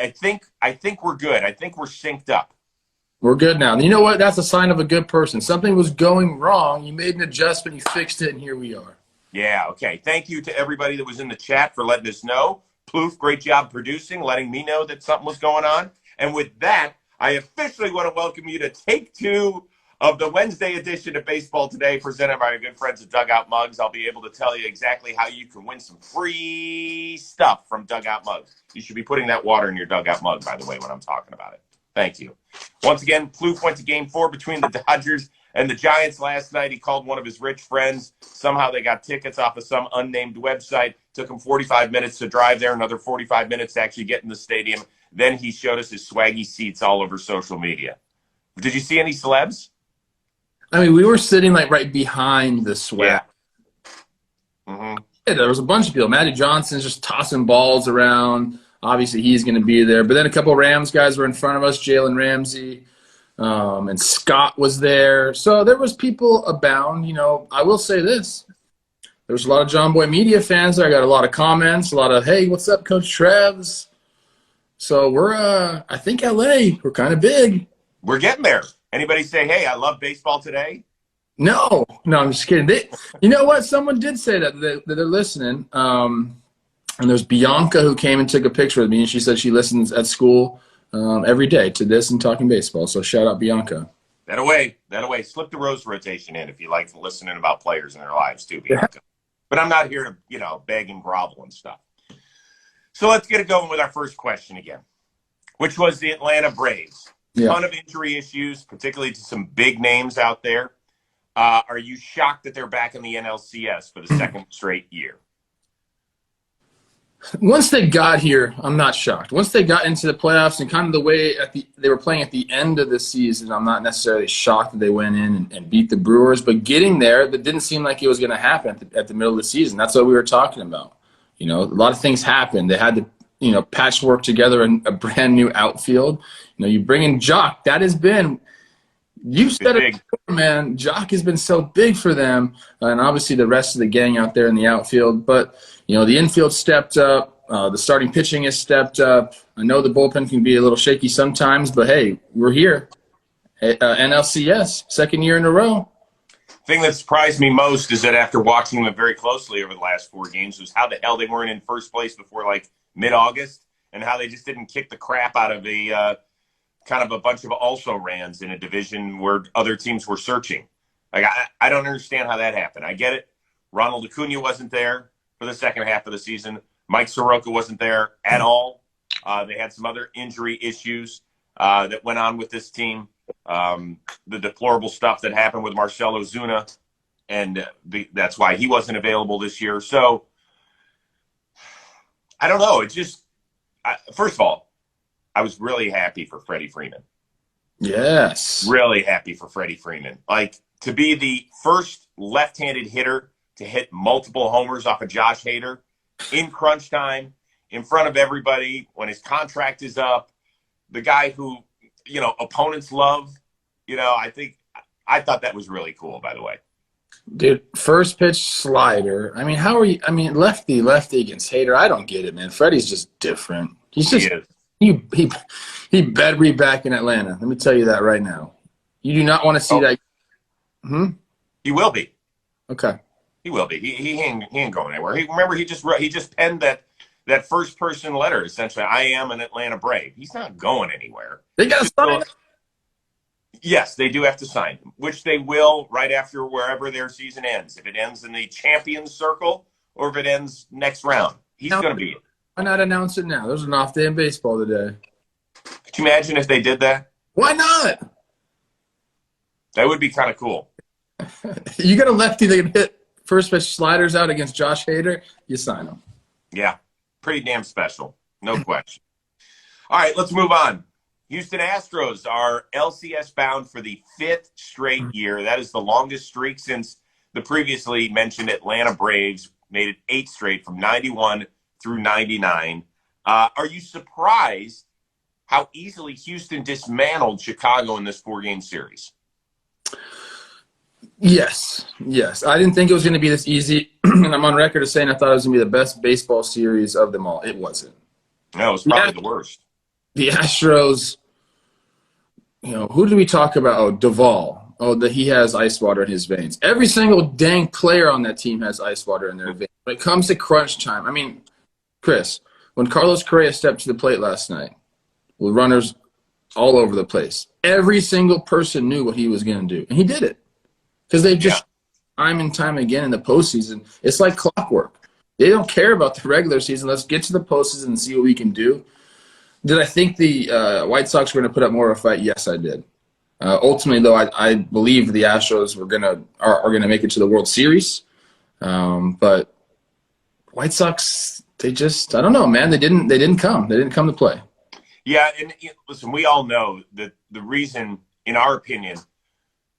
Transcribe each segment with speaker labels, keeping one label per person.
Speaker 1: think we're good. I think we're synced up.
Speaker 2: We're good now. And you know what? That's a sign of a good person. Something was going wrong. You made an adjustment. You fixed it, and here we are.
Speaker 1: Yeah, okay. Thank you to everybody that was in the chat for letting us know. Plouffe, great job producing, letting me know that something was going on. And with that, I officially want to welcome you to take 2 of the Wednesday edition of Baseball Today, presented by our good friends at Dugout Mugs. I'll be able to tell you exactly how you can win some free stuff from Dugout Mugs. You should be putting that water in your Dugout Mug, by the way, when I'm talking about it. Thank you. Once again, Plouffe went to Game 4 between the Dodgers and the Giants last night. He called one of his rich friends. Somehow they got tickets off of some unnamed website. Took him 45 minutes to drive there, another 45 minutes to actually get in the stadium. Then he showed us his swaggy seats all over social media. Did you see any celebs?
Speaker 2: I mean, we were sitting like right behind the swag.
Speaker 1: Yeah.
Speaker 2: Yeah, there was a bunch of people. Matty Johnson's just tossing balls around. Obviously, he's going to be there. But then a couple of Rams guys were in front of us, Jalen Ramsey, and Scott was there. So there was people abound. You know, I will say this. There was a lot of JOMBOY media fans there. I got a lot of comments, a lot of, hey, what's up, Coach Trevs? So we're, I think LA, we're kind of big.
Speaker 1: We're getting there. Anybody say, hey, I love baseball today?
Speaker 2: No, I'm just kidding. You know what? Someone did say that they're listening. And there's Bianca who came and took a picture with me, and she said she listens at school every day to this and talking baseball. So shout out Bianca.
Speaker 1: That away. Slip the Rose rotation in if you like listening about players in their lives too, Bianca. But I'm not here to, beg and grovel and stuff. So let's get it going with our first question again, which was the Atlanta Braves. Ton of injury issues, particularly to some big names out there. Are you shocked that they're back in the NLCS for the second straight year?
Speaker 2: Once they got here, I'm not shocked. Once they got into the playoffs and kind of the way they were playing at the end of the season, I'm not necessarily shocked that they went in and beat the Brewers. But getting there, that didn't seem like it was going to happen at the middle of the season. That's what we were talking about. A lot of things happened. They had to, patchwork together a brand new outfield. You bring in Jock. That has been – you said it before, man. Jock has been so big for them, and obviously the rest of the gang out there in the outfield. But – the infield stepped up. The starting pitching has stepped up. I know the bullpen can be a little shaky sometimes, but, hey, we're here. NLCS, second year in a row.
Speaker 1: The thing that surprised me most is that after watching them very closely over the last 4 games was how the hell they weren't in first place before, mid-August, and how they just didn't kick the crap out of a kind of a bunch of also-rans in a division where other teams were searching. I don't understand how that happened. I get it. Ronald Acuna wasn't there for the second half of the season. Mike Soroka wasn't there at all. They had some other injury issues that went on with this team. The deplorable stuff that happened with Marcell Ozuna, and that's why he wasn't available this year. So, I don't know. First of all, I was really happy for Freddie Freeman.
Speaker 2: Yes.
Speaker 1: Really happy for Freddie Freeman. To be the first left-handed hitter to hit multiple homers off of Josh Hader in crunch time, in front of everybody, when his contract is up, the guy who, opponents love, I thought that was really cool, by the way.
Speaker 2: Dude, first pitch slider. I mean, lefty against Hader. I don't get it, man. Freddie's just different. He's just, he better be back in Atlanta. Let me tell you that right now. You do not want to see that.
Speaker 1: He will be.
Speaker 2: Okay.
Speaker 1: He will be. He ain't going anywhere. He just penned that first person letter, essentially. I am an Atlanta Brave. He's not going anywhere.
Speaker 2: They got to sign him.
Speaker 1: Yes, they do have to sign him, which they will right after wherever their season ends. If it ends in the Champions Circle or if it ends next round, he's going to be.
Speaker 2: Why not announce it now? There's an off day in baseball today.
Speaker 1: Could you imagine if they did that?
Speaker 2: Why not?
Speaker 1: That would be kind of cool.
Speaker 2: You got a lefty that can hit first pitch sliders out against Josh Hader, you sign him.
Speaker 1: Yeah, pretty damn special. No question. All right, let's move on. Houston Astros are LCS bound for the 5th straight year. That is the longest streak since the previously mentioned Atlanta Braves made it 8 straight from 91 through 99. Are you surprised how easily Houston dismantled Chicago in this 4-game series?
Speaker 2: Yes. I didn't think it was going to be this easy, and I'm on record as saying I thought it was going to be the best baseball series of them all. It wasn't.
Speaker 1: No, it was probably the worst.
Speaker 2: the Astros, who did we talk about? Oh, Duvall. Oh, that he has ice water in his veins. Every single dang player on that team has ice water in their veins. When it comes to crunch time, I mean, Chris, when Carlos Correa stepped to the plate last night with runners all over the place, every single person knew what he was going to do, and he did it because they've just time and time again in the postseason. It's like clockwork. They don't care about the regular season. Let's get to the postseason and see what we can do. Did I think the White Sox were going to put up more of a fight? Yes, I did. Ultimately, though, I believe the Astros are gonna make it to the World Series. But White Sox, I don't know, man. They didn't come to play.
Speaker 1: Yeah, and listen, we all know that the reason, in our opinion,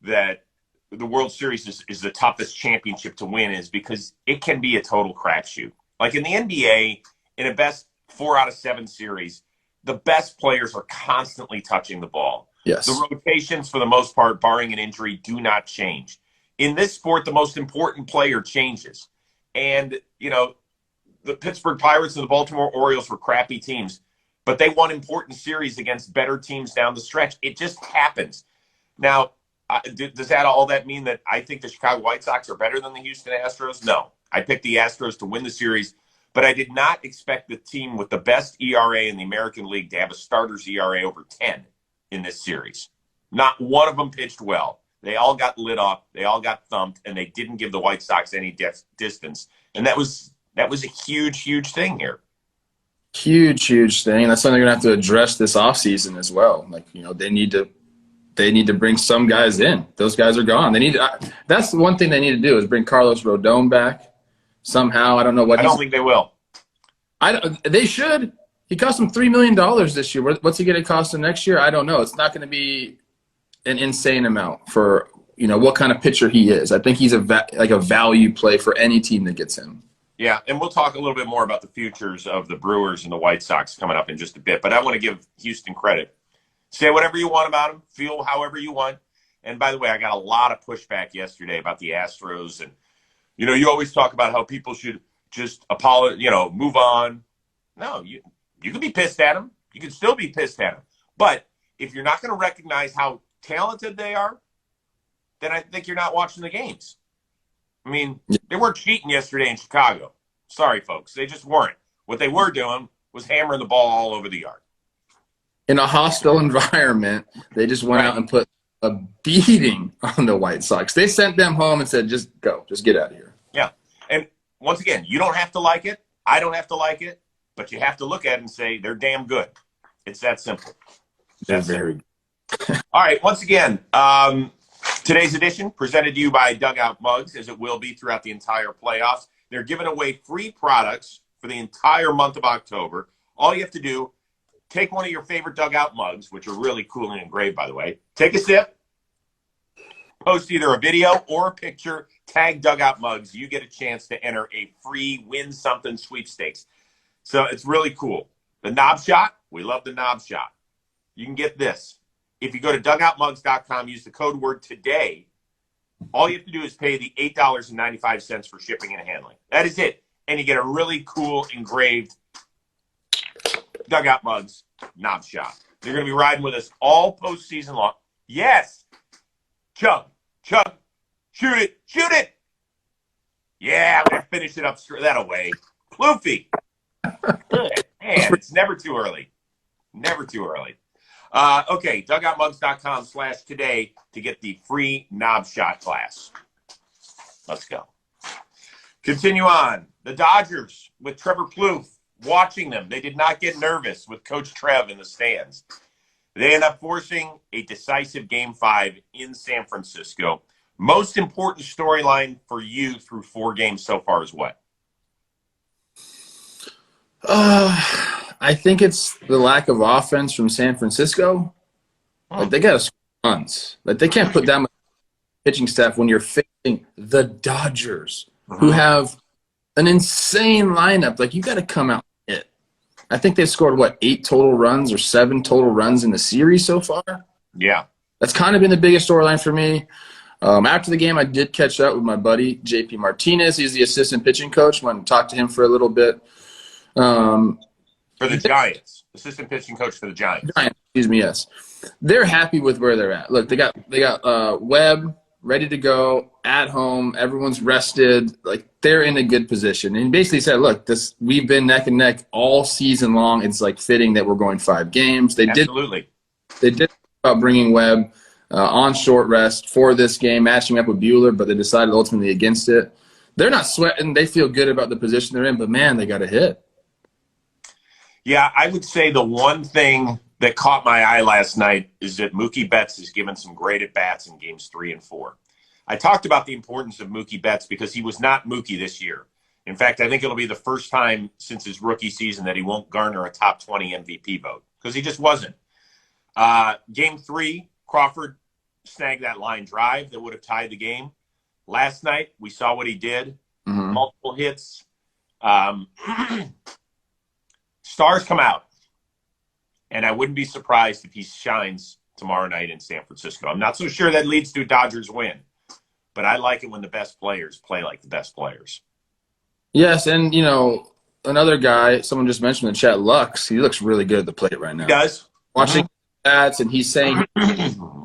Speaker 1: that the World Series is the toughest championship to win is because it can be a total crapshoot. Like in the NBA, in a best 4 out of 7 series, the best players are constantly touching the ball.
Speaker 2: Yes.
Speaker 1: The rotations, for the most part, barring an injury, do not change. In this sport, the most important player changes. And, the Pittsburgh Pirates and the Baltimore Orioles were crappy teams, but they won important series against better teams down the stretch. It just happens. Now, does all that mean that I think the Chicago White Sox are better than the Houston Astros? No. I picked the Astros to win the series, but I did not expect the team with the best ERA in the American League to have a starter's ERA over 10 in this series. Not one of them pitched well. They all got lit up. They all got thumped, and they didn't give the White Sox any distance. And that was a huge, huge thing here.
Speaker 2: Huge, huge thing. And that's something they're going to have to address this offseason as well. Like, they need to bring some guys in. Those guys are gone. That's the one thing they need to do is bring Carlos Rodon back somehow. I don't know what.
Speaker 1: I don't think they will.
Speaker 2: They should. He cost them $3 million this year. What's he going to cost them next year? I don't know. It's not going to be an insane amount for what kind of pitcher he is. I think he's a value play for any team that gets him.
Speaker 1: Yeah, and we'll talk a little bit more about the futures of the Brewers and the White Sox coming up in just a bit. But I want to give Houston credit. Say whatever you want about them. Feel however you want. And by the way, I got a lot of pushback yesterday about the Astros. And, you always talk about how people should just move on. No, you can be pissed at them. You can still be pissed at them. But if you're not going to recognize how talented they are, then I think you're not watching the games. I mean, they weren't cheating yesterday in Chicago. Sorry, folks. They just weren't. What they were doing was hammering the ball all over the yard.
Speaker 2: In a hostile environment, they just went out and put a beating on the White Sox. They sent them home and said, just go. Just get out of here.
Speaker 1: Yeah. And once again, you don't have to like it. I don't have to like it. But you have to look at it and say, they're damn good. It's that simple.
Speaker 2: They're very good.
Speaker 1: All right. Once again, today's edition presented to you by Dugout Mugs, as it will be throughout the entire playoffs. They're giving away free products for the entire month of October. All you have to do, take one of your favorite Dugout Mugs, which are really cool and engraved, by the way. Take a sip. Post either a video or a picture. Tag Dugout Mugs. You get a chance to enter a free Win Something sweepstakes. So it's really cool. The knob shot, we love the knob shot. You can get this. If you go to dugoutmugs.com, use the code word today, all you have to do is pay the $8.95 for shipping and handling. That is it. And you get a really cool engraved Dugout Mugs knob shot. They're going to be riding with us all postseason long. Yes. Chug. Shoot it. Yeah, I'm going to finish it up that away. Plouffe. Good. Man, it's never too early. Okay, dugoutmugs.com/today to get the free knob shot glass. Let's go. Continue on. The Dodgers with Trevor Plouffe, watching them. They did not get nervous with Coach Trev in the stands. They end up forcing a decisive Game 5 in San Francisco. Most important storyline for you through 4 games so far is what?
Speaker 2: I think it's the lack of offense from San Francisco. Like, they got to score runs. Like, they can't put that much pitching staff when you're facing the Dodgers, who have an insane lineup. Like, you got to come out and hit. I think they've scored, 8 total runs or 7 total runs in the series so far?
Speaker 1: Yeah.
Speaker 2: That's kind of been the biggest storyline for me. After the game, I did catch up with my buddy, JP Martinez. He's the assistant pitching coach. Went and talked to him for a little bit.
Speaker 1: For the Giants. assistant pitching coach for the Giants.
Speaker 2: Excuse me, yes. They're happy with where they're at. Look, they got Webb ready to go at home. Everyone's rested. Like, they're in a good position. And he basically said, look, we've been neck and neck all season long. It's like fitting that we're going 5 games.
Speaker 1: Absolutely.
Speaker 2: They did about bringing Webb on short rest for this game, matching up with Buehler, but they decided ultimately against it. They're not sweating. They feel good about the position they're in, but, man, they got a hit.
Speaker 1: Yeah, I would say the one thing that caught my eye last night is that Mookie Betts has given some great at-bats in games 3 and 4. I talked about the importance of Mookie Betts because he was not Mookie this year. In fact, I think it'll be the first time since his rookie season that he won't garner a top 20 MVP vote because he just wasn't. Game 3, Crawford snagged that line drive that would have tied the game. Last night, we saw what he did. Multiple hits. Stars come out. And I wouldn't be surprised if he shines tomorrow night in San Francisco. I'm not so sure that leads to a Dodgers win. But I like it when the best players play like the best players.
Speaker 2: Yes, and, another guy, someone just mentioned in the chat, Lux, he looks really good at the plate right now.
Speaker 1: He does.
Speaker 2: Watching bats, and he's saying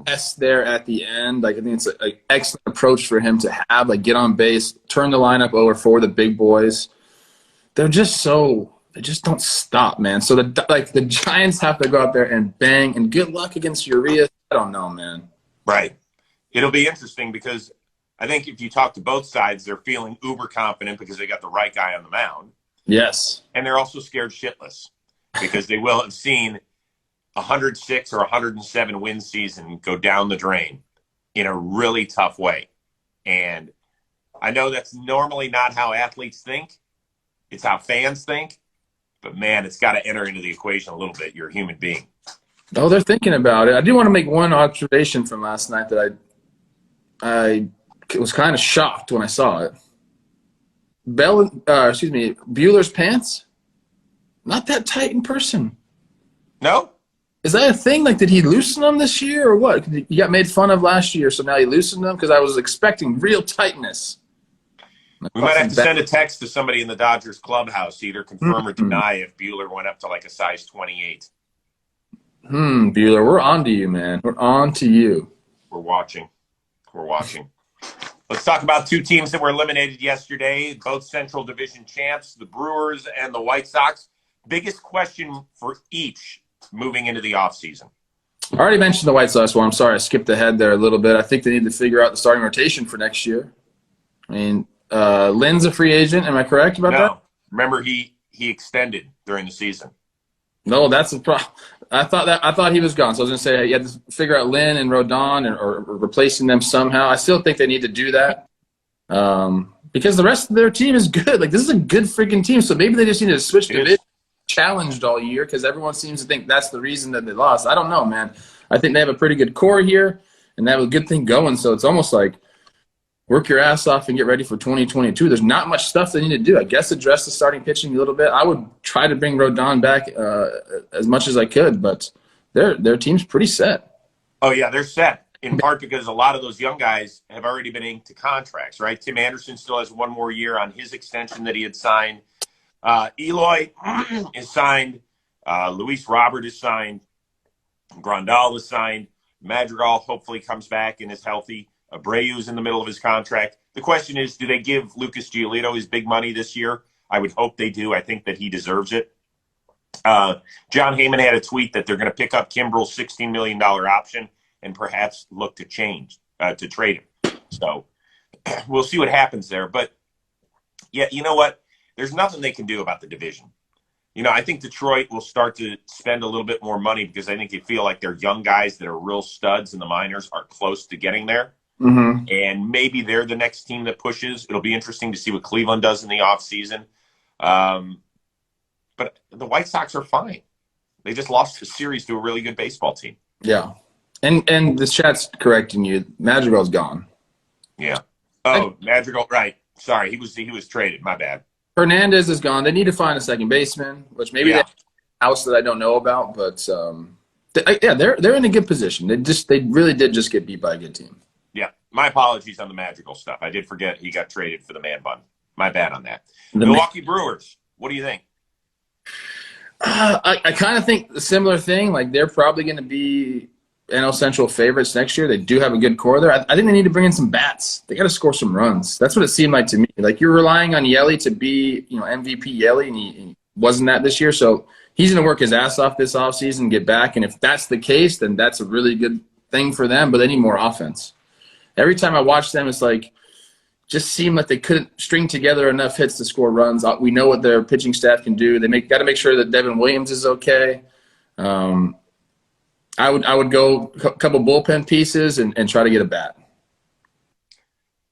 Speaker 2: yes there at the end. Like, I think it's an excellent approach for him to have, like, get on base, turn the lineup over for the big boys. They just don't stop, man. So, the Giants have to go out there and bang, and good luck against Urias. I don't know, man.
Speaker 1: Right. It'll be interesting because I think if you talk to both sides, they're feeling uber confident because they got the right guy on the mound.
Speaker 2: Yes.
Speaker 1: And they're also scared shitless because they will have seen 106 or 107 win season go down the drain in a really tough way. And I know that's normally not how athletes think. It's how fans think. But, man, it's got to enter into the equation a little bit. You're a human being.
Speaker 2: Oh, they're thinking about it. I do want to make one observation from last night that I was kind of shocked when I saw it. Buehler's pants, not that tight in person.
Speaker 1: No?
Speaker 2: Is that a thing? Like, did he loosen them this year or what? He got made fun of last year, so now he loosened them? Because I was expecting real tightness.
Speaker 1: We might have to send a text to somebody in the Dodgers clubhouse to either confirm or deny if Buehler went up to like a size 28.
Speaker 2: Buehler, we're on to you, man. We're on to you.
Speaker 1: We're watching. Let's talk about 2 teams that were eliminated yesterday, both Central Division champs, the Brewers and the White Sox. Biggest question for each moving into the offseason.
Speaker 2: I already mentioned the White Sox one. I'm sorry I skipped ahead there a little bit. I think they need to figure out the starting rotation for next year. I mean, Lynn's a free agent. Am I correct about that?
Speaker 1: No. Remember, he extended during the season.
Speaker 2: No, that's the problem. I thought he was gone. So I was going to say you had to figure out Lynn and Rodon or replacing them somehow. I still think they need to do that because the rest of their team is good. Like, this is a good freaking team. So maybe they just need to switch division. Challenged all year because everyone seems to think that's the reason that they lost. I don't know, man. I think they have a pretty good core here, and they have a good thing going. So it's almost like work your ass off and get ready for 2022. There's not much stuff they need to do. I guess address the starting pitching a little bit. I would try to bring Rodon back as much as I could, but their team's pretty set.
Speaker 1: Oh, yeah, they're set, in part because a lot of those young guys have already been inked to contracts, right? Tim Anderson still has 1 more year on his extension that he had signed. Eloy is signed. Luis Robert is signed. Grandal is signed. Madrigal hopefully comes back and is healthy. Abreu's in the middle of his contract. The question is, do they give Lucas Giolito his big money this year? I would hope they do. I think that he deserves it. John Heyman had a tweet that they're going to pick up Kimbrel's $16 million option and perhaps look to trade him. So we'll see what happens there. But, yeah, you know what? There's nothing they can do about the division. I think Detroit will start to spend a little bit more money because I think they feel like their young guys that are real studs in the minors are close to getting there. Mm-hmm. And maybe they're the next team that pushes. It'll be interesting to see what Cleveland does in the offseason. But the White Sox are fine. They just lost the series to a really good baseball team.
Speaker 2: Yeah. And the chat's correcting you. Madrigal's gone.
Speaker 1: Yeah. Oh, Madrigal, right. Sorry, he was traded. My bad.
Speaker 2: Hernandez is gone. They need to find a second baseman, which maybe they have a house that I don't know about. But they're in a good position. They really did just get beat by a good team.
Speaker 1: Yeah, my apologies on the Madrigal stuff. I did forget he got traded for the man bun. My bad on that. Milwaukee Brewers. What do you think?
Speaker 2: I kind of think a similar thing. Like they're probably going to be NL Central favorites next year. They do have a good core there. I think they need to bring in some bats. They got to score some runs. That's what it seemed like to me. Like you're relying on Yelly to be, MVP Yelly, and he wasn't that this year. So he's going to work his ass off this offseason and get back. And if that's the case, then that's a really good thing for them. But they need more offense. Every time I watch them, it's like just seemed like they couldn't string together enough hits to score runs. We know what their pitching staff can do. They got to make sure that Devin Williams is okay. I would go a couple bullpen pieces and try to get a bat.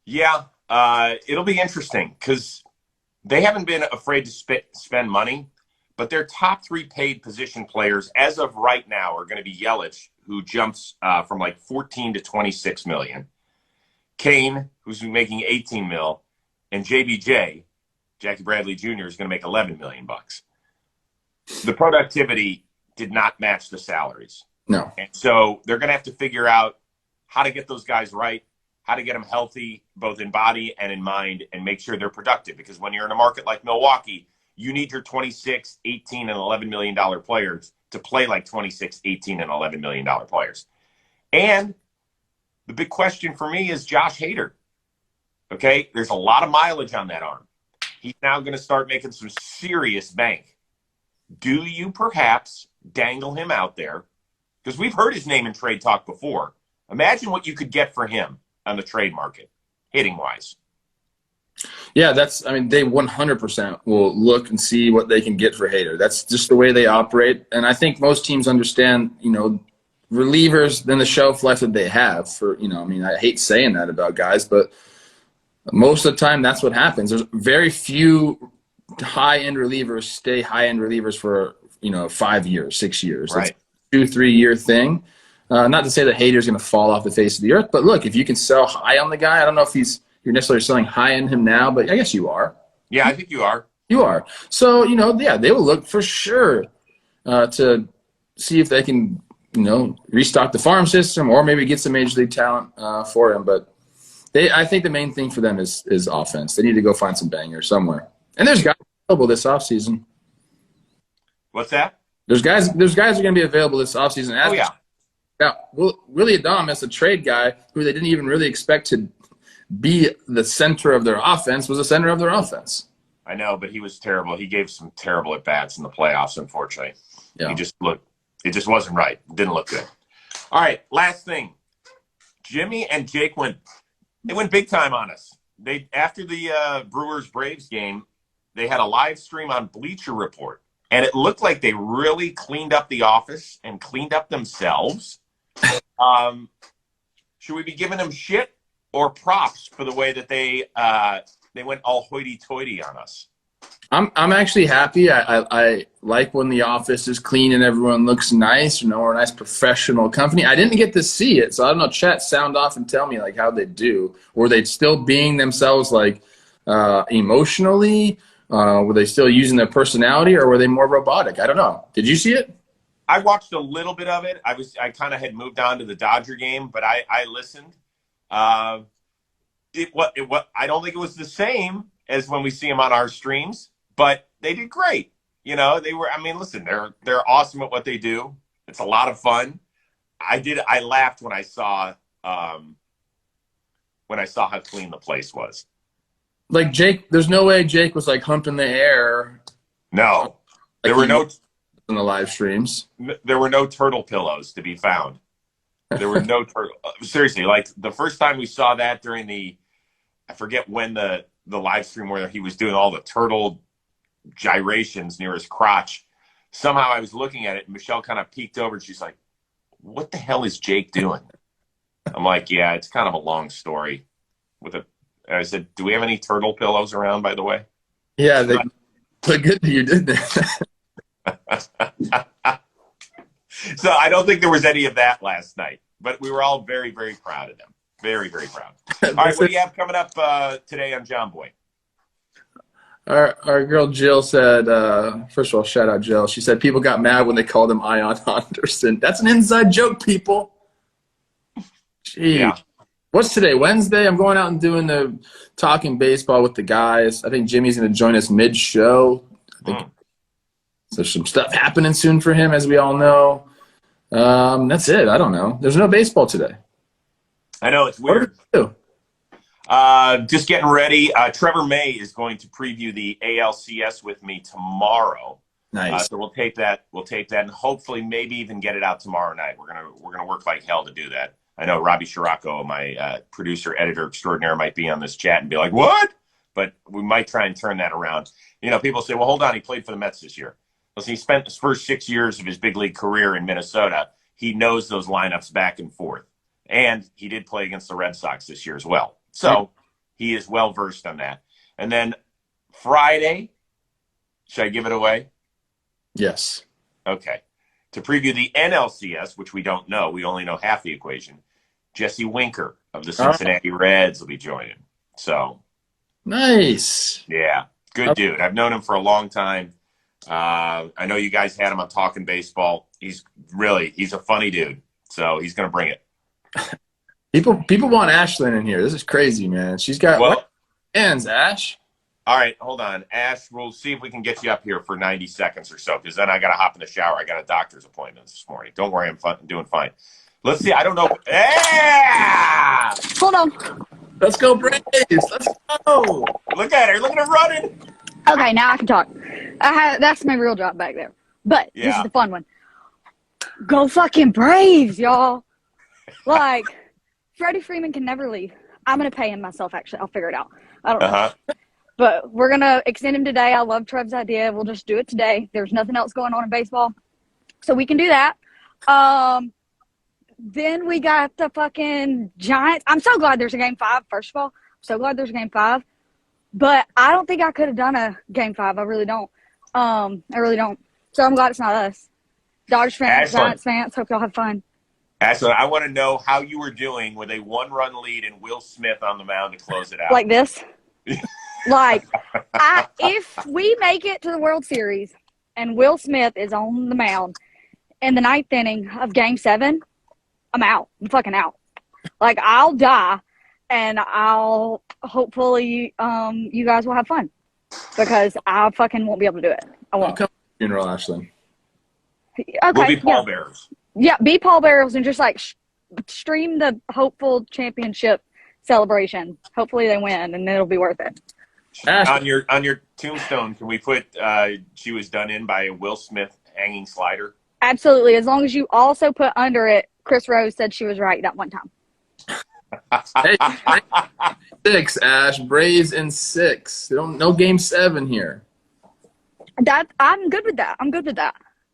Speaker 1: Yeah, it'll be interesting because they haven't been afraid to spend money, but their top 3 paid position players as of right now are going to be Yelich, who jumps from like 14 to 26 million. Kane, who's making 18 mil, and JBJ, Jackie Bradley Jr., is going to make 11 million bucks. The productivity did not match the salaries.
Speaker 2: No.
Speaker 1: And so they're going to have to figure out how to get those guys right, how to get them healthy, both in body and in mind, and make sure they're productive. Because when you're in a market like Milwaukee, you need your 26, 18, and $11 million players to play like 26, 18, and $11 million players. And the big question for me is Josh Hader. Okay, there's a lot of mileage on that arm. He's now going to start making some serious bank. Do you perhaps dangle him out there? Because we've heard his name in trade talk before. Imagine what you could get for him on the trade market, hitting-wise.
Speaker 2: Yeah, they 100% will look and see what they can get for Hader. That's just the way they operate. And I think most teams understand, relievers than the shelf life that they have for, I hate saying that about guys, but most of the time that's what happens. There's very few high-end relievers stay high-end relievers for, 5 years, 6 years.
Speaker 1: Right.
Speaker 2: It's a 2-3 year thing. Not to say that Hader's going to fall off the face of the earth, but look, if you can sell high on the guy, I don't know if you're necessarily selling high on him now, but I guess you are.
Speaker 1: Yeah, I think you are.
Speaker 2: You are. So, they will look for sure to see if they can, restock the farm system or maybe get some major league talent for him. But I think the main thing for them is offense. They need to go find some bangers somewhere. And there's guys available this offseason.
Speaker 1: What's that?
Speaker 2: There's guys who are going to be available this offseason.
Speaker 1: Oh, yeah.
Speaker 2: Now, Willie Adames, a trade guy who they didn't even really expect to be the center of their offense, was the center of their offense.
Speaker 1: I know, but he was terrible. He gave some terrible at-bats in the playoffs, unfortunately.
Speaker 2: Yeah.
Speaker 1: It just wasn't right. It didn't look good. All right, last thing. Jimmy and Jake went big time on us. After the Brewers-Braves game, they had a live stream on Bleacher Report, and it looked like they really cleaned up the office and cleaned up themselves. Should we be giving them shit or props for the way that they went all hoity-toity on us?
Speaker 2: I'm actually happy. I like when the office is clean and everyone looks nice. We're a nice professional company. I didn't get to see it, so I don't know. Chat, sound off and tell me how they do. Were they still being themselves emotionally? Were they still using their personality, or were they more robotic? I don't know. Did you see it?
Speaker 1: I watched a little bit of it. I kind of had moved on to the Dodger game, but I listened. I don't think it was the same as when we see them on our streams, but they did great. Listen, they're awesome at what they do. It's a lot of fun. I laughed when I saw how clean the place was. Like
Speaker 2: Jake, there's no way Jake was humping the air.
Speaker 1: No, there were no
Speaker 2: in the live streams.
Speaker 1: There were no turtle pillows to be found. There were no turtle. Seriously, the first time we saw that during I forget when the live stream where he was doing all the turtle gyrations near his crotch. Somehow I was looking at it, and Michelle kind of peeked over, and she's like, "What the hell is Jake doing?" I'm like, "Yeah, it's kind of a long story." I said, "Do we have any turtle pillows around, by the way?"
Speaker 2: Yeah, they good that you did that.
Speaker 1: So I don't think there was any of that last night, but we were all very, very proud of them. Very, very proud. All right, what do you have coming up today on JOMBOY?
Speaker 2: Our girl Jill said, first of all, shout out Jill. She said people got mad when they called him Ion Anderson. That's an inside joke, people. Gee. Yeah. What's today, Wednesday? I'm going out and doing the talking baseball with the guys. I think Jimmy's going to join us mid-show. I think So some stuff happening soon for him, as we all know. That's it. I don't know. There's no baseball today.
Speaker 1: I know, it's weird.
Speaker 2: What do we do?
Speaker 1: Just getting ready. Trevor May is going to preview the ALCS with me tomorrow.
Speaker 2: Nice.
Speaker 1: So we'll tape that. And hopefully maybe even get it out tomorrow night. We're gonna work like hell to do that. I know Robbie Scirocco, my producer, editor extraordinaire, might be on this chat and be like, "What?" But we might try and turn that around. You know, people say, "Well, hold on, he played for the Mets this year." Listen, he spent his first 6 years of his big league career in Minnesota. He knows those lineups back and forth, and he did play against the Red Sox this year as well. So he is well versed on that. And then Friday, should I give it away?
Speaker 2: Yes.
Speaker 1: Okay. To preview the NLCS, which we don't know, we only know half the equation, Jesse Winker of the Cincinnati Reds will be joining. So
Speaker 2: nice.
Speaker 1: Yeah, good dude. I've known him for a long time. I know you guys had him on Talking Baseball. He's a funny dude. So he's going to bring it.
Speaker 2: People want Ashlyn in here. This is crazy, man. She's got hands, Ash.
Speaker 1: All right, hold on. Ash, we'll see if we can get you up here for 90 seconds or so, because then I got to hop in the shower. I got a doctor's appointment this morning. Don't worry, I'm doing fine. Let's see. I don't know. Yeah!
Speaker 3: Hold on.
Speaker 2: Let's go, Braves. Let's go.
Speaker 1: Look at her. Look at her running.
Speaker 3: Okay, now I can talk. That's my real job back there. But this is the fun one. Go fucking Braves, y'all. Like, Freddie Freeman can never leave. I'm going to pay him myself, actually. I'll figure it out. I don't know. But we're going to extend him today. I love Trev's idea. We'll just do it today. There's nothing else going on in baseball. So we can do that. Then we got the fucking Giants. I'm so glad there's a game 5, first of all. I'm so glad there's a game 5. But I don't think I could have done a game 5. I really don't. So I'm glad it's not us. Dodgers fans, Giants fans, hope y'all have fun.
Speaker 1: Ashley, I want to know how you were doing with a 1-run lead and Will Smith on the mound to close it out.
Speaker 3: Like this? Like, if we make it to the World Series and Will Smith is on the mound in the 9th inning of Game 7, I'm out. I'm fucking out. Like, I'll die, and I'll hopefully you guys will have fun, because I fucking won't be able to do it. I won't.
Speaker 2: I'll come to the funeral, Ashlyn.
Speaker 3: Okay,
Speaker 1: we'll be pallbearers.
Speaker 3: Yeah, be pallbearers and just like stream the hopeful championship celebration. Hopefully they win, and it'll be worth it.
Speaker 1: On your tombstone, can we put she was done in by a Will Smith hanging slider?
Speaker 3: Absolutely, as long as you also put under it, Chris Rose said she was right that one time.
Speaker 2: Hey, 6, Ash. Braves in 6. No game 7 here.
Speaker 3: I'm good with that.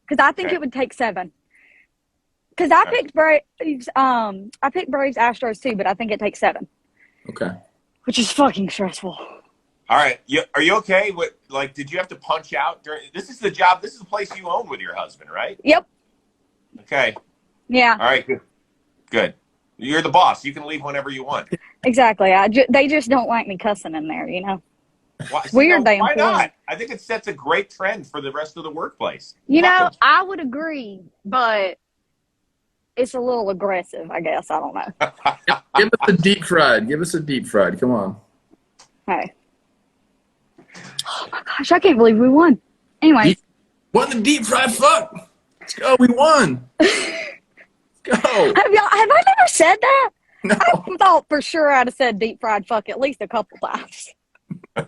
Speaker 3: Because I think it would take 7. Because I picked Braves. I picked Braves Astros too, but I think it takes 7.
Speaker 2: Okay.
Speaker 3: Which is fucking stressful.
Speaker 1: All right. Are you okay? Did you have to punch out during? This is the job. This is the place you own with your husband, right?
Speaker 3: Yep.
Speaker 1: Okay.
Speaker 3: Yeah.
Speaker 1: All right. Good. You're the boss. You can leave whenever you want.
Speaker 3: Exactly. They just don't like me cussing in there, you know.
Speaker 1: Weird. Why not? I think it sets a great trend for the rest of the workplace.
Speaker 3: You know, I would agree, but it's a little aggressive, I guess. I don't know.
Speaker 2: Give us a deep fried. Come on.
Speaker 3: Hey. Oh my gosh, I can't believe we won. Anyway.
Speaker 2: Won the deep fried fuck. Let's go. We won. Let's go.
Speaker 3: Have I never said that?
Speaker 2: No.
Speaker 3: I thought for sure I'd have said deep fried fuck at least a couple times.
Speaker 1: All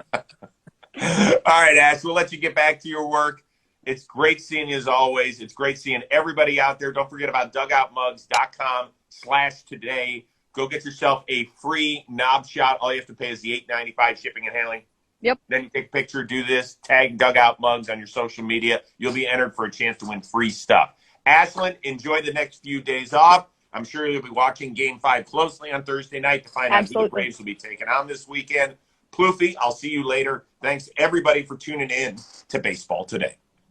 Speaker 1: right, Ash, we'll let you get back to your work. It's great seeing you as always. It's great seeing everybody out there. Don't forget about dugoutmugs.com/today. Go get yourself a free knob shot. All you have to pay is the $8.95 shipping and handling.
Speaker 3: Yep.
Speaker 1: Then you take a picture, do this, tag Dugout Mugs on your social media. You'll be entered for a chance to win free stuff. Ashlyn, enjoy the next few days off. I'm sure you'll be watching Game 5 closely on Thursday night to find out who the Braves will be taking on this weekend. Plouffe, I'll see you later. Thanks, everybody, for tuning in to Baseball Today.